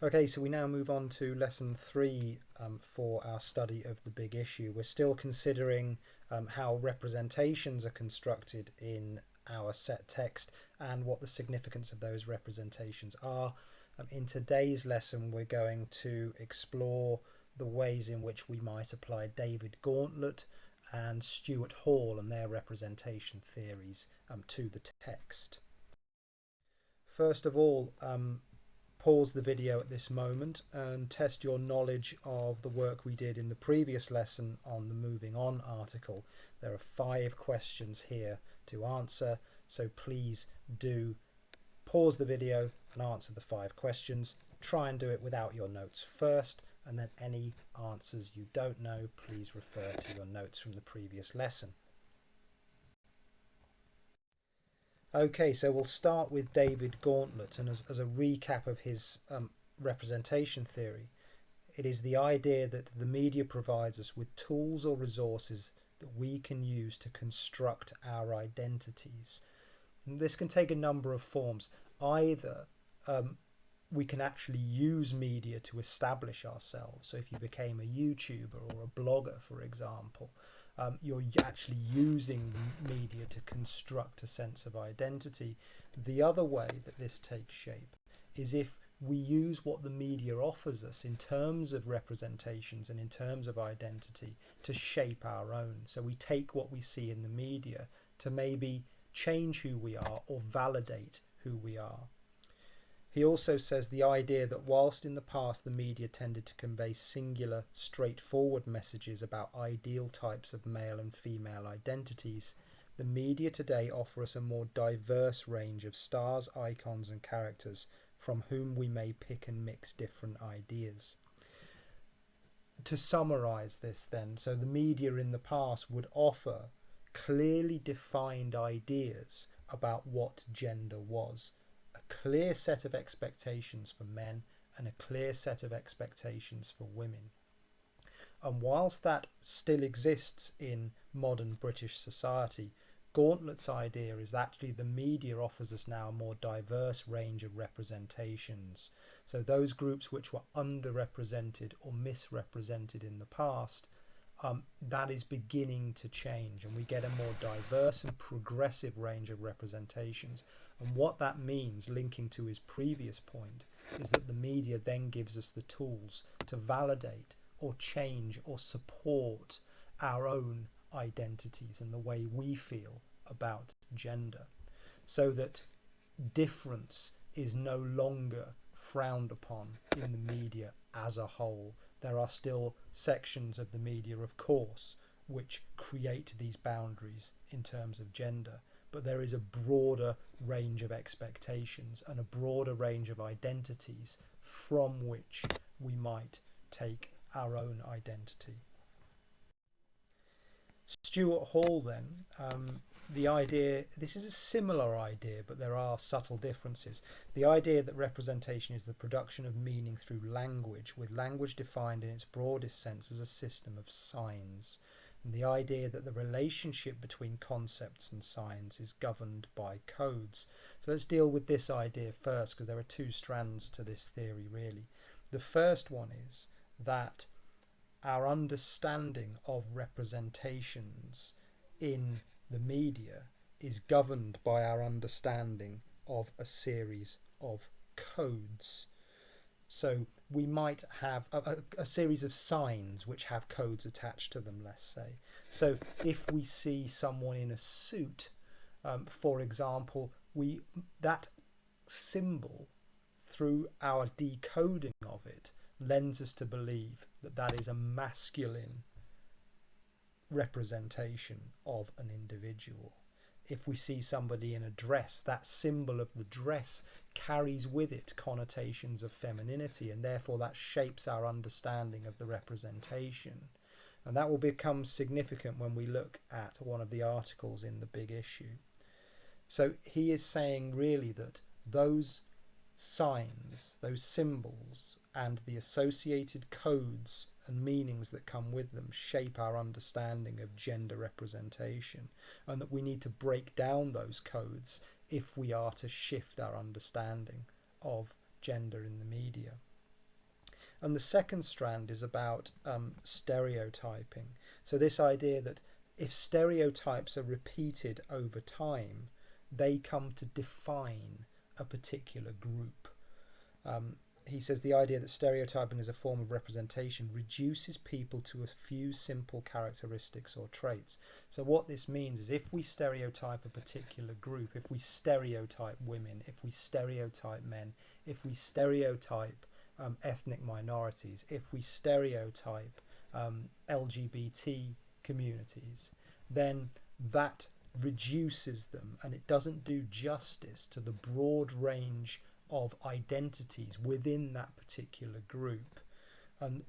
Okay, so we now move on to lesson 3 for our study of the big issue. We're still considering how representations are constructed in our set text and what the significance of those representations are. In today's lesson, we're going to explore the ways in which we might apply David Gauntlett and Stuart Hall and their representation theories to the text. First of all, pause the video at this moment and test your knowledge of the work we did in the previous lesson on the Moving On article. There are 5 questions here to answer, so please do pause the video and answer the 5 questions. Try and do it without your notes first, and then any answers you don't know, please refer to your notes from the previous lesson. Okay, so we'll start with David Gauntlett, and as a recap of his representation theory, it is the idea that the media provides us with tools or resources that we can use to construct our identities. And this can take a number of forms. Either we can actually use media to establish ourselves. So if you became a YouTuber or a blogger, for example, you're actually using the media to construct a sense of identity. The other way that this takes shape is if we use what the media offers us in terms of representations and in terms of identity to shape our own. So we take what we see in the media to maybe change who we are or validate who we are. He also says the idea that whilst in the past the media tended to convey singular, straightforward messages about ideal types of male and female identities, the media today offer us a more diverse range of stars, icons and characters from whom we may pick and mix different ideas. To summarise this then, so the media in the past would offer clearly defined ideas about what gender was. Clear set of expectations for men and a clear set of expectations for women. And whilst that still exists in modern British society, Gauntlet's idea is actually the media offers us now a more diverse range of representations. So those groups which were underrepresented or misrepresented in the past, that is beginning to change, and we get a more diverse and progressive range of representations. And what that means, linking to his previous point, is that the media then gives us the tools to validate or change or support our own identities and the way we feel about gender, so that difference is no longer frowned upon in the media as a whole. There are still sections of the media, of course, which create these boundaries in terms of gender, but there is a broader range of expectations and a broader range of identities from which we might take our own identity. Stuart Hall then, the idea, this is a similar idea, but there are subtle differences. The idea that representation is the production of meaning through language, with language defined in its broadest sense as a system of signs. And the idea that the relationship between concepts and signs is governed by codes. So let's deal with this idea first, because there are 2 strands to this theory really. The first one is that our understanding of representations in the media is governed by our understanding of a series of codes. So we might have a series of signs which have codes attached to them, let's say. So if we see someone in a suit, for example, that symbol, through our decoding of it, lends us to believe that that is a masculine representation of an individual. If we see somebody in a dress, that symbol of the dress carries with it connotations of femininity, and therefore that shapes our understanding of the representation. And that will become significant when we look at one of the articles in the big issue. So he is saying really that those signs, those symbols, and the associated codes and meanings that come with them shape our understanding of gender representation, and that we need to break down those codes if we are to shift our understanding of gender in the media. And the second strand is about stereotyping. So this idea that if stereotypes are repeated over time, they come to define a particular group. He says the idea that stereotyping as a form of representation reduces people to a few simple characteristics or traits. So what this means is if we stereotype a particular group, if we stereotype women, if we stereotype men, if we stereotype ethnic minorities, if we stereotype LGBT communities, then that reduces them, and it doesn't do justice to the broad range of identities within that particular group. And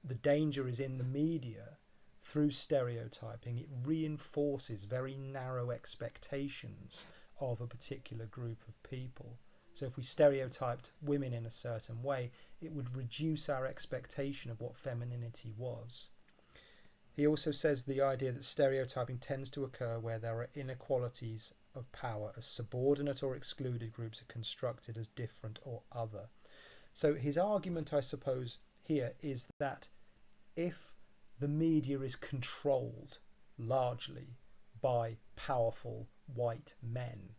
the danger is in the media, through stereotyping, it reinforces very narrow expectations of a particular group of people. So if we stereotyped women in a certain way, it would reduce our expectation of what femininity was. He also says the idea that stereotyping tends to occur where there are inequalities of power, as subordinate or excluded groups are constructed as different or other. So his argument, I suppose, here is that if the media is controlled largely by powerful white men,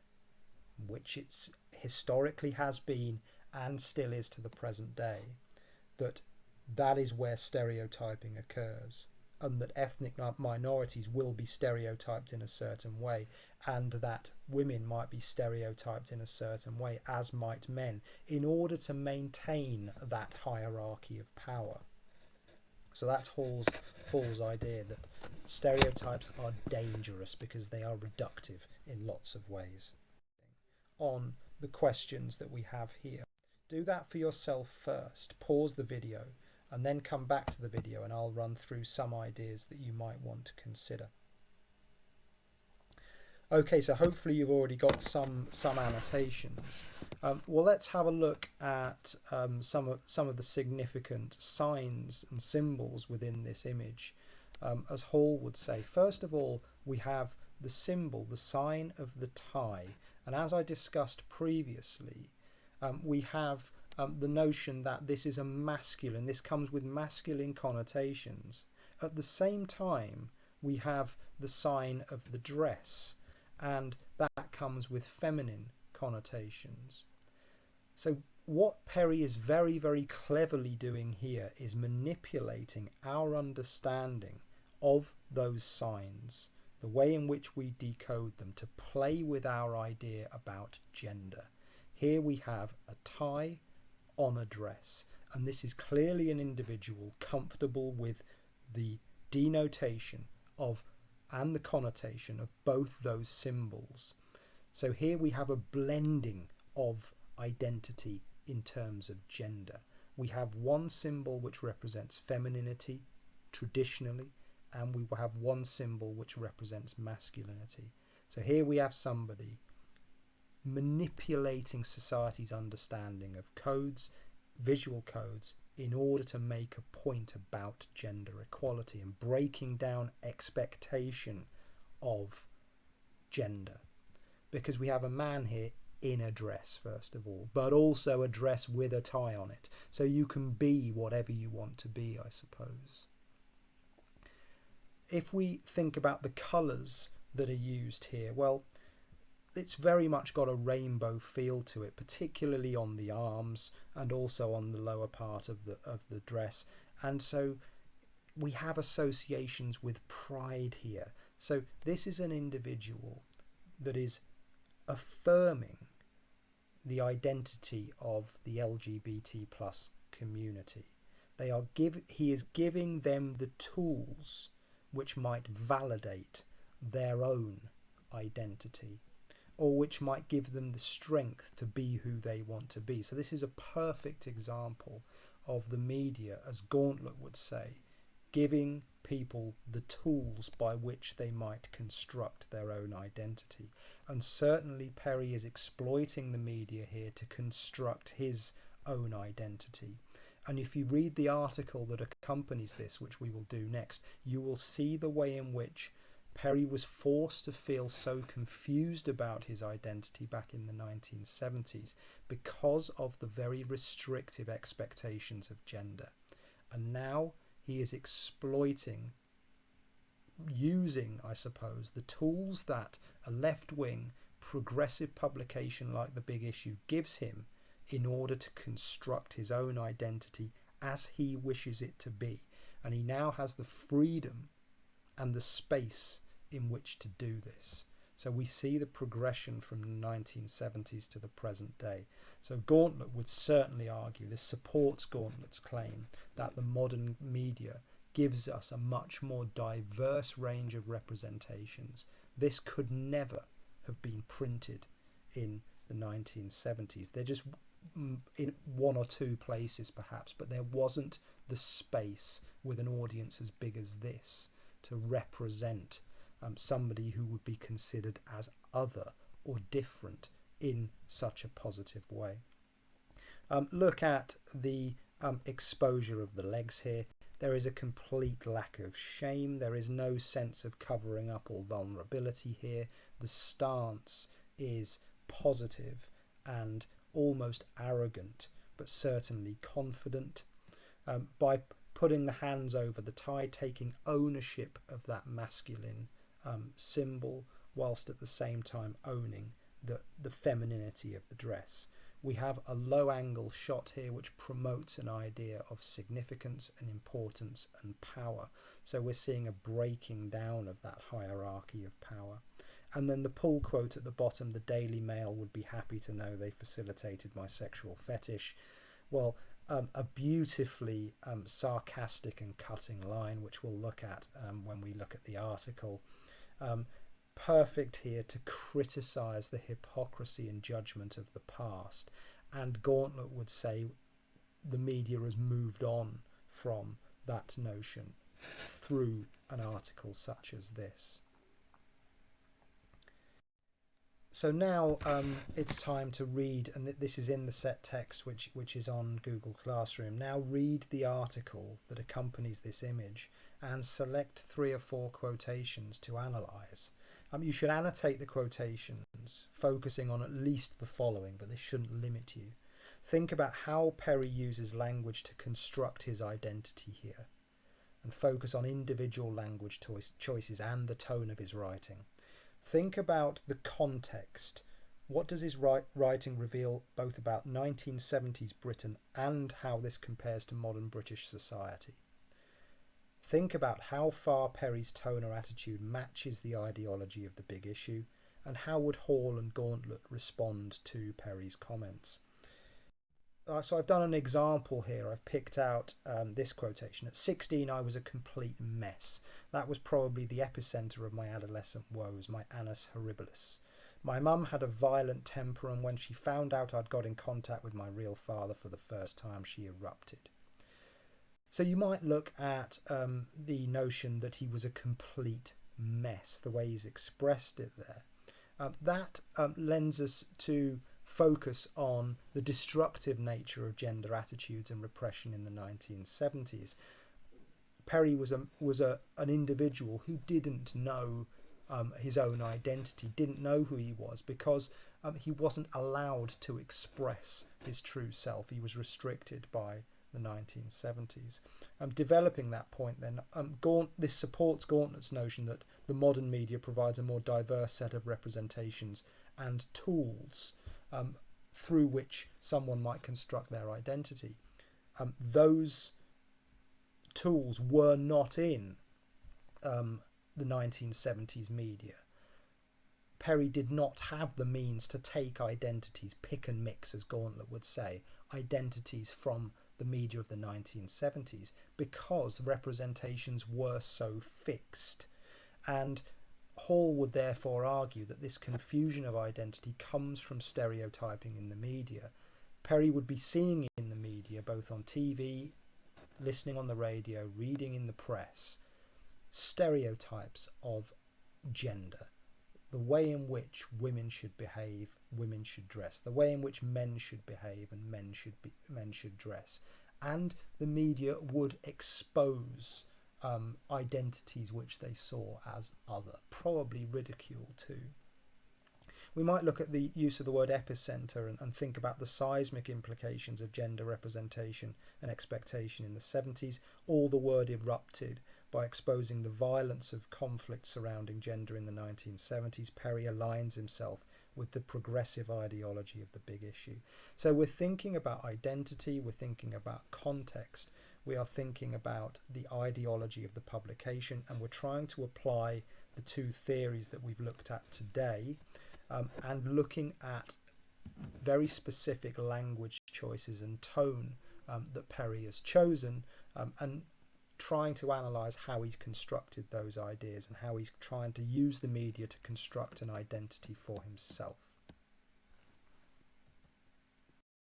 which it historically has been and still is to the present day, that is where stereotyping occurs, and that ethnic minorities will be stereotyped in a certain way, and that women might be stereotyped in a certain way, as might men, in order to maintain that hierarchy of power. So that's Hall's idea that stereotypes are dangerous because they are reductive in lots of ways. On the questions that we have here, do that for yourself first. Pause the video and then come back to the video, and I'll run through some ideas that you might want to consider. Okay, so hopefully you've already got some annotations. Well, let's have a look at some of the significant signs and symbols within this image. As Hall would say, first of all, we have the symbol, the sign of the tie. And as I discussed previously, we have the notion that this is a masculine, this comes with masculine connotations. At the same time, we have the sign of the dress, and that comes with feminine connotations. So what Perry is very, very cleverly doing here is manipulating our understanding of those signs, the way in which we decode them, to play with our idea about gender. Here we have a tie on a dress, and this is clearly an individual comfortable with the denotation of and the connotation of both those symbols. So here we have a blending of identity in terms of gender. We have one symbol which represents femininity traditionally, and we have one symbol which represents masculinity. So here we have somebody manipulating society's understanding of codes, visual codes, in order to make a point about gender equality and breaking down expectation of gender. Because we have a man here in a dress, first of all, but also a dress with a tie on it. So you can be whatever you want to be, I suppose. If we think about the colours that are used here, well, it's very much got a rainbow feel to it, particularly on the arms and also on the lower part of the dress. And so we have associations with pride here. So this is an individual that is affirming the identity of the LGBT plus community. He is giving them the tools which might validate their own identity, or which might give them the strength to be who they want to be. So this is a perfect example of the media, as Gauntlet would say, giving people the tools by which they might construct their own identity. And certainly Perry is exploiting the media here to construct his own identity. And if you read the article that accompanies this, which we will do next, you will see the way in which Perry was forced to feel so confused about his identity back in the 1970s because of the very restrictive expectations of gender. And now he is exploiting, using, I suppose, the tools that a left-wing progressive publication like The Big Issue gives him in order to construct his own identity as he wishes it to be. And he now has the freedom and the space in which to do this. So we see the progression from the 1970s to the present day. So Gauntlet would certainly argue, this supports Gauntlet's claim, that the modern media gives us a much more diverse range of representations. This could never have been printed in the 1970s. They're just in one or two places perhaps, but there wasn't the space with an audience as big as this to represent somebody who would be considered as other or different in such a positive way. Look at the exposure of the legs here. There is a complete lack of shame. There is no sense of covering up or vulnerability here. The stance is positive and almost arrogant, but certainly confident. By putting the hands over the tie, taking ownership of that masculine symbol, whilst at the same time owning the femininity of the dress. We have a low angle shot here which promotes an idea of significance and importance and power. So we're seeing a breaking down of that hierarchy of power. And then the pull quote at the bottom, the Daily Mail would be happy to know they facilitated my sexual fetish. Well, a beautifully sarcastic and cutting line, which we'll look at when we look at the article. Perfect here to criticise the hypocrisy and judgment of the past. And Gauntlet would say the media has moved on from that notion through an article such as this. So now it's time to read, and this is in the set text which is on Google Classroom. Now read the article that accompanies this image and select 3 or 4 quotations to analyse. You should annotate the quotations, focusing on at least the following, but this shouldn't limit you. Think about how Perry uses language to construct his identity here, and focus on individual language choices and the tone of his writing. Think about the context. What does his writing reveal both about 1970s Britain and how this compares to modern British society? Think about how far Perry's tone or attitude matches the ideology of The Big Issue, and how would Hall and Gauntlett respond to Perry's comments. So I've done an example here. I've picked out this quotation. At 16, I was a complete mess. That was probably the epicentre of my adolescent woes, my annus horribilis. My mum had a violent temper, and when she found out I'd got in contact with my real father for the first time, she erupted. So you might look at the notion that he was a complete mess, the way he's expressed it there. That lends us to focus on the destructive nature of gender attitudes and repression in the 1970s. Perry was an individual who didn't know his own identity, didn't know who he was, because he wasn't allowed to express his true self. He was restricted by the 1970s. Developing that point then, this supports Gauntlet's notion that the modern media provides a more diverse set of representations and tools through which someone might construct their identity. Those tools were not in the 1970s media. Perry did not have the means to take identities, pick and mix, as Gauntlett would say, identities from the media of the 1970s, because representations were so fixed. And Hall would therefore argue that this confusion of identity comes from stereotyping in the media. Perry would be seeing in the media, both on TV, listening on the radio, reading in the press, stereotypes of gender, the way in which women should behave, women should dress, the way in which men should behave and men should dress. And the media would expose identities which they saw as other, probably ridicule too. We might look at the use of the word epicenter and think about the seismic implications of gender representation and expectation in the 70s. All the word erupted by exposing the violence of conflict surrounding gender in the 1970s. Perry aligns himself with the progressive ideology of the big issue. So we're thinking about identity, we're thinking about context, we are thinking about the ideology of the publication, and we're trying to apply the two theories that we've looked at today, and looking at very specific language choices and tone that Perry has chosen, and trying to analyse how he's constructed those ideas and how he's trying to use the media to construct an identity for himself.